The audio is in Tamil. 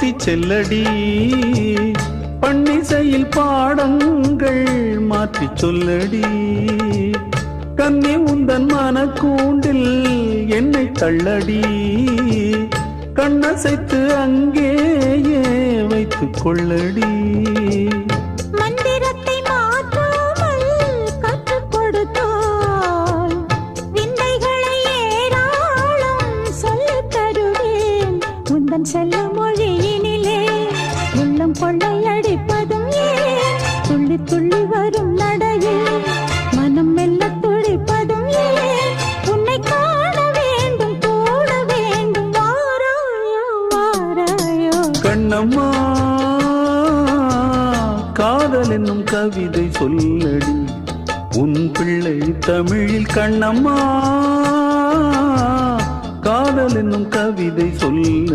ஓட்டி செல்லடி பன்னிசையில் பாடங்கள் மாற்றி சொல்லடி கன்னி உந்தன் மனக்கூண்டில் என்னை தள்ளடி கண்ணசைத்து அங்கேயே வைத்துக் கொள்ளடி மந்திரத்தை மாற்றாமல் கற்றுக் கொடுத்தால் விந்தைகளை ஏராளம் சொல்லித் தருவேன் உந்தன் செல்ல மொழியினிலே உள்ளம் கொள்ளையடிப்பதும் ஏன் துள்ளி துள்ளி வரும் நடையில் மனம் மெல்ல துடிப்பதும் ஏன் உன்னை காண வேண்டும் கூட வேண்டும் வாராயோ வாராயோ கண்ணம்மா காதல் என்னும் கவிதை சொல்லடி உன் பிள்ளை தமிழில் கண்ணம்மா காதல் என்னும் கவிதை சொல்ல